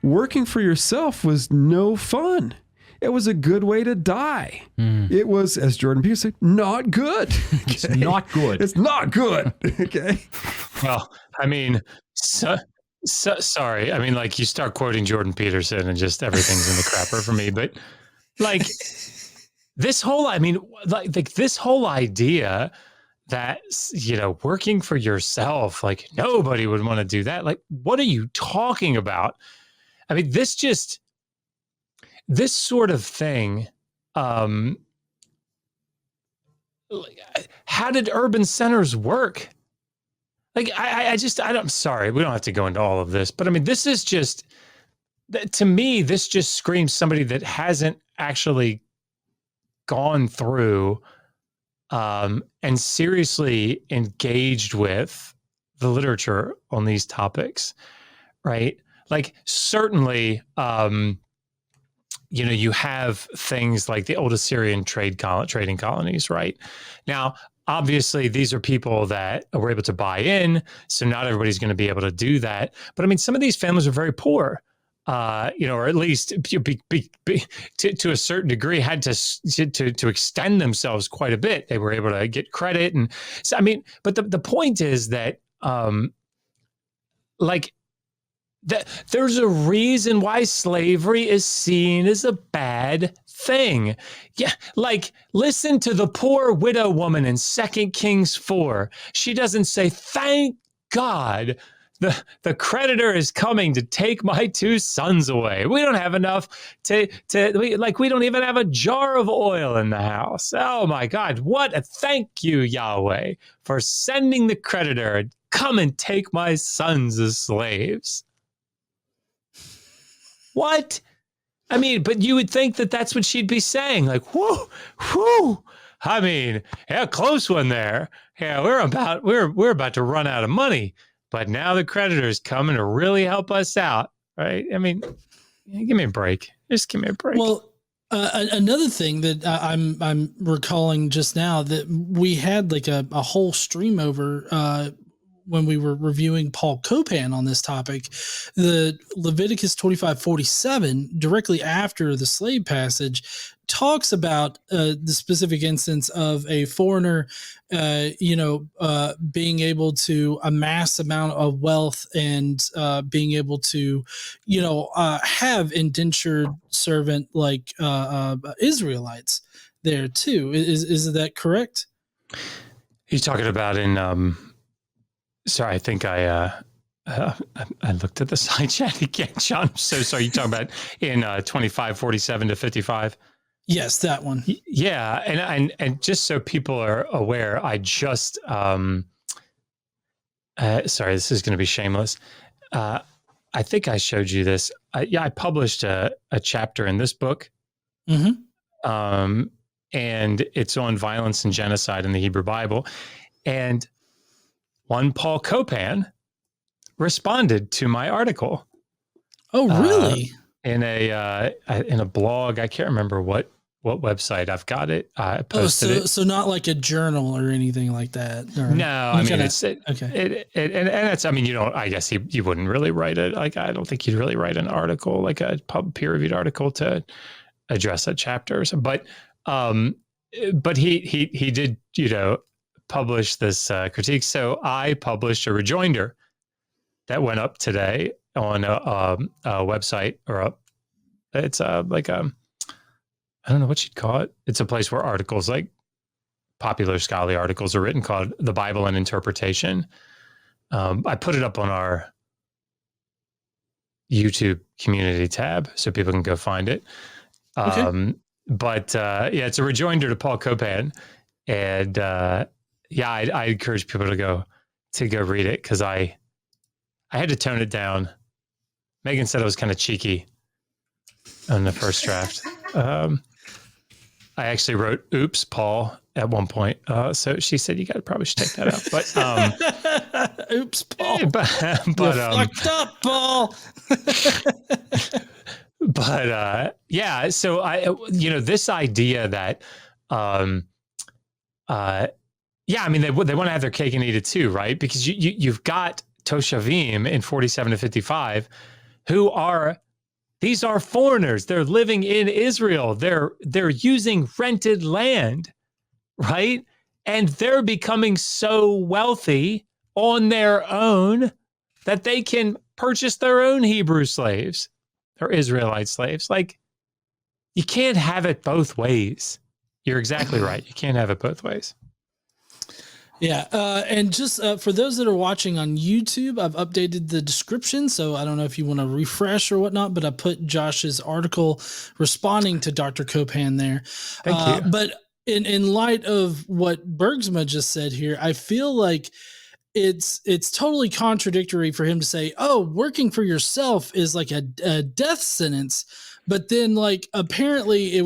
working for yourself was no fun. It was a good way to die. It was, as Jordan Peterson said, not good. Okay? It's not good. It's not good. Okay. Well, I mean, sorry. I mean, like, you start quoting Jordan Peterson and just everything's in the crapper for me. But like this whole idea that, working for yourself, like, nobody would want to do that. Like, what are you talking about? I mean, this sort of thing, how did urban centers work? Like, I'm sorry, we don't have to go into all of this, but I mean, this is just, to me, this just screams somebody that hasn't actually gone through and seriously engaged with the literature on these topics, right? Like, certainly, you have things like the old Assyrian trading colonies, right? Now, obviously, these are people that were able to buy in, so not everybody's going to be able to do that. But I mean, some of these families are very poor, or at least to a certain degree had to extend themselves quite a bit. They were able to get credit, and so I mean, but the point is that that there's a reason why slavery is seen as a bad thing. Yeah, like, listen to the poor widow woman in 2 Kings 4. She doesn't say, "Thank God the creditor is coming to take my 2 sons away. We don't have enough we don't even have a jar of oil in the house. Oh my God, what a thank you, Yahweh, for sending the creditor and come and take my sons as slaves." What? I mean, but you would think that that's what she'd be saying. Like, whoo. I mean, yeah, close one there. Yeah, we're about to run out of money, but now the creditor's coming to really help us out, right? I mean, give me a break. Just give me a break. Well, another thing that I'm recalling just now, that we had like a whole stream over when we were reviewing Paul Copan on this topic, the Leviticus 25:47, directly after the slave passage, talks about the specific instance of a foreigner, being able to amass amount of wealth and being able to, have indentured servant like Israelites there too. Is that correct? You're talking about in. Sorry, I think I looked at the side chat again, John. I'm so sorry. You're talking about in 25:47 to 55. Yes, that one. Yeah, and just so people are aware, I just sorry, this is going to be shameless. I think I showed you this. I published a chapter in this book, and it's on violence and genocide in the Hebrew Bible, and one Paul Copan responded to my article. Oh, really? In a blog. I can't remember what website. I've got it. I posted it. So not like a journal or anything like that. No, I mean, okay. And it's, I mean, I guess you wouldn't really write it. Like, I don't think you'd really write an article, like a peer-reviewed article, to address a chapter. But he did, publish this critique. So I published a rejoinder that went up today on a website, or it's like I don't know what you'd call it. It's a place where articles, like popular scholarly articles, are written, called The Bible and Interpretation. I put it up on our YouTube community tab so people can go find it. Okay. But it's a rejoinder to Paul Copan, and I encourage people to go read it, because I had to tone it down. Megan said I was kind of cheeky on the first draft. I actually wrote "Oops, Paul" at one point, so she said you probably should take that out. But oops, Paul. But fucked up, Paul. But so this idea that I mean, they want to have their cake and eat it too, right? Because you've got Toshavim in 47 to 55 who are These are foreigners. They're living in Israel. They're using rented land, right? And they're becoming so wealthy on their own that they can purchase their own Hebrew slaves or Israelite slaves. Like, you can't have it both ways. You're exactly right. You can't have it both ways. Yeah. And just for those that are watching on YouTube, I've updated the description. So I don't know if you want to refresh or whatnot, but I put Josh's article responding to Dr. Copan there. Thank you. But in light of what Bergsma just said here, I feel like it's totally contradictory for him to say, oh, working for yourself is like a death sentence. But then, like, apparently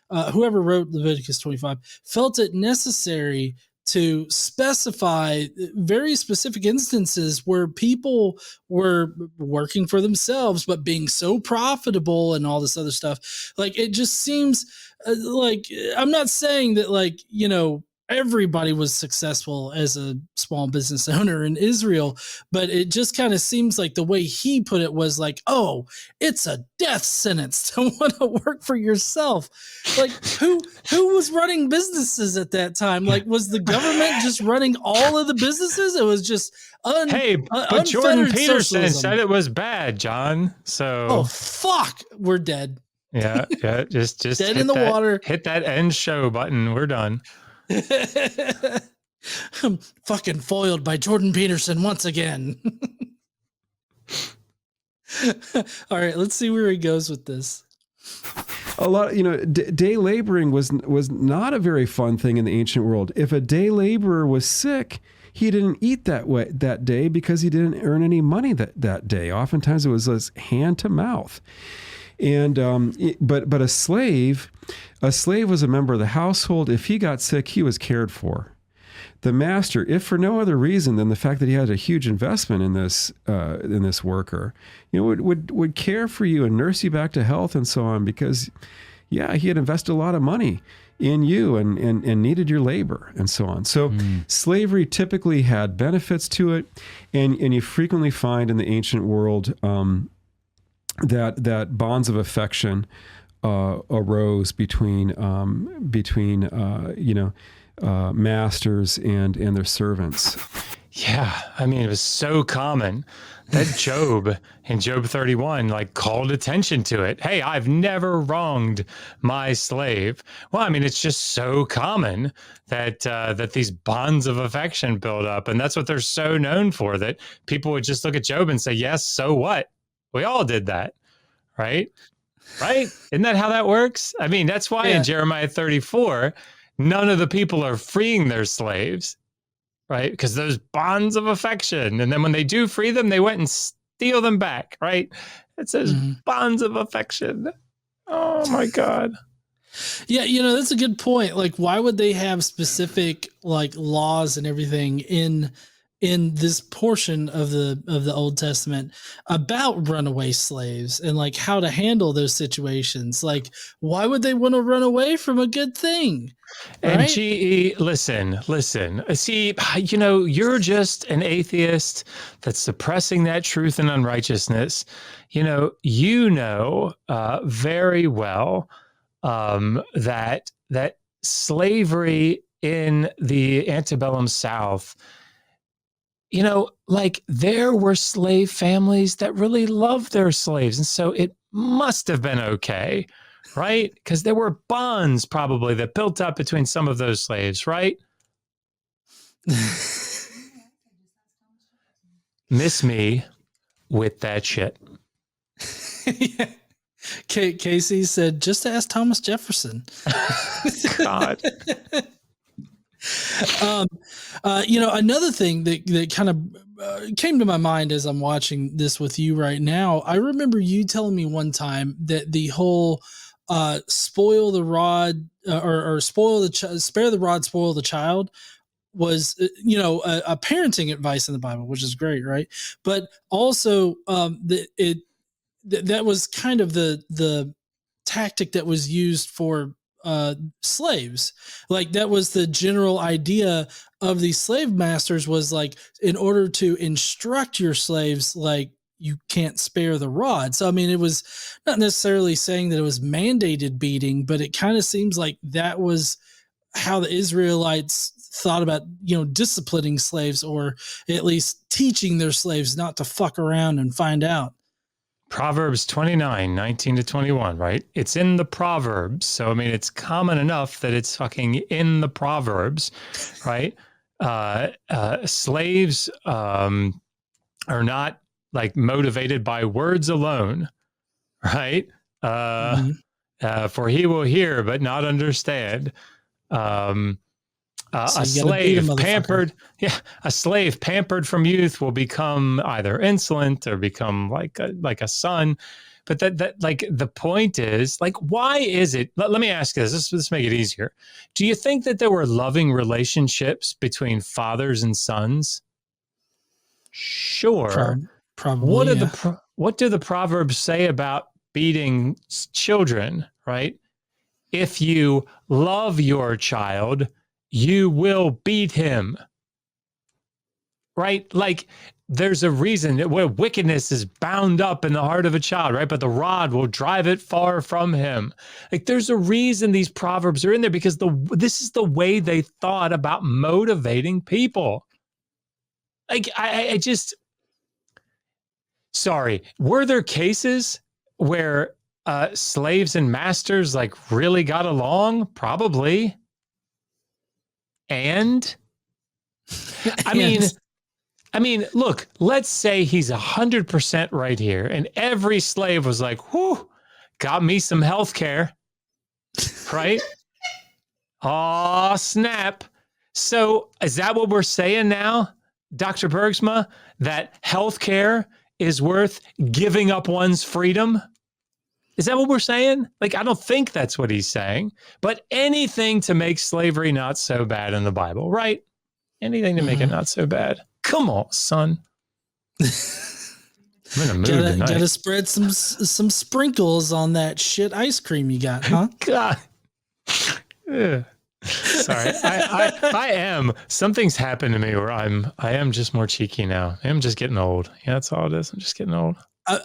whoever wrote Leviticus 25 felt it necessary to specify very specific instances where people were working for themselves, but being so profitable and all this other stuff. Like, it just seems like, I'm not saying that, like, you know, everybody was successful as a small business owner in Israel, but it just kind of seems like the way he put it was like, oh, it's a death sentence to want to work for yourself. Like, who was running businesses at that time? Like, was the government just running all of the businesses? It was just but Jordan Peterson socialism. said it was bad, John. So oh fuck, we're dead. Yeah, just dead in the water. Hit that end show button. We're done. I'm fucking foiled by Jordan Peterson once again. All right, let's see where he goes with this. A lot, day laboring was not a very fun thing in the ancient world. If a day laborer was sick, he didn't eat that day because he didn't earn any money that day. Oftentimes it was hand to mouth. And but a slave was a member of the household. If he got sick, he was cared for. The master, if for no other reason than the fact that he had a huge investment in this worker, would care for you and nurse you back to health and so on, because he had invested a lot of money in you and needed your labor and so on. So slavery typically had benefits to it, and you frequently find in the ancient world that bonds of affection arose between masters and their servants. Yeah, I mean, it was so common that Job in Job 31 called attention to it. Hey, I've never wronged my slave. Well, I mean, it's just so common that these bonds of affection build up, and that's what they're so known for. That people would just look at Job and say, "Yes, so what? We all did that, right? Right? Isn't that how that works? I mean, that's why in Jeremiah 34, none of the people are freeing their slaves, right? Because those bonds of affection. And then when they do free them, they went and steal them back, right? It says bonds of affection. Oh my God. Yeah, that's a good point. Like, why would they have specific laws and everything in this portion of the Old Testament about runaway slaves and how to handle those situations? Like, why would they want to run away from a good thing? And right? GE, listen. See, you're just an atheist that's suppressing that truth and unrighteousness. Very well that slavery in the antebellum South, there were slave families that really loved their slaves. And so it must have been okay, right? Because there were bonds probably that built up between some of those slaves, right? Miss me with that shit. Yeah. Casey said, just ask Thomas Jefferson. God. Another thing that kind of came to my mind as I'm watching this with you right now, I remember you telling me one time that the whole spoil the rod or spare the rod, spoil the child was, a parenting advice in the Bible, which is great, right? But also that was kind of the tactic that was used for slaves. Like, that was the general idea of these slave masters, was in order to instruct your slaves, you can't spare the rod. So, I mean, it was not necessarily saying that it was mandated beating, but it kind of seems like that was how the Israelites thought about, disciplining slaves, or at least teaching their slaves not to fuck around and find out. Proverbs 29, 19 to 21, right? It's in the Proverbs. So, I mean, it's common enough that it's fucking in the Proverbs, right? Slaves are not like motivated by words alone, right? For he will hear but not understand. So a slave pampered from youth will become either insolent or become like a son. But that like the point is, like, why is it? Let me ask you this. Let's make it easier. Do you think that there were loving relationships between fathers and sons? Sure. Probably. What do the Proverbs say about beating children? Right. If you love your child, you will beat him. Right? Like, there's a reason where wickedness is bound up in the heart of a child, right? But the rod will drive it far from him. Like, there's a reason these proverbs are in there, because this is the way they thought about motivating people. Like, I just, sorry, were there cases where slaves and masters like really got along? Probably. And I mean, look, let's say he's 100% right here, and every slave was like, whew, got me some health care, right? Oh, snap. So is that what we're saying now, Dr. Bergsma, that health care is worth giving up one's freedom? Is that what we're saying? Like, I don't think that's what he's saying, but anything to make slavery not so bad in the Bible, right? Anything to make it not so bad. Come on, son. I'm in a mood tonight. Gotta spread some sprinkles on that shit ice cream you got, huh? God. Ugh. Sorry, I am. Something's happened to me where I am just more cheeky now. I'm just getting old. Yeah, that's all it is. I'm just getting old.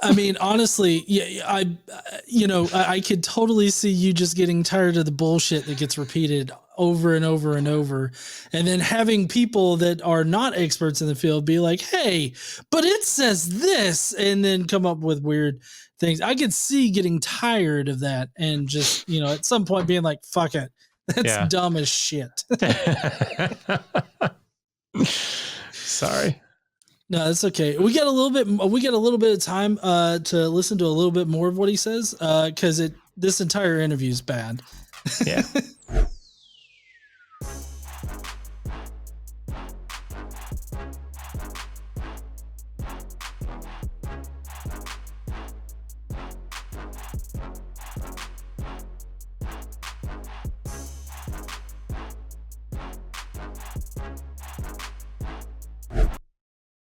I mean, honestly, yeah, I could totally see you just getting tired of the bullshit that gets repeated over and over and over, and then having people that are not experts in the field be like, "Hey, but it says this," and then come up with weird things. I could see getting tired of that, and just at some point being like, "Fuck it, that's dumb as shit." Sorry. No, that's okay. We got a little bit of time to listen to a little bit more of what he says, because this entire interview is bad. Yeah.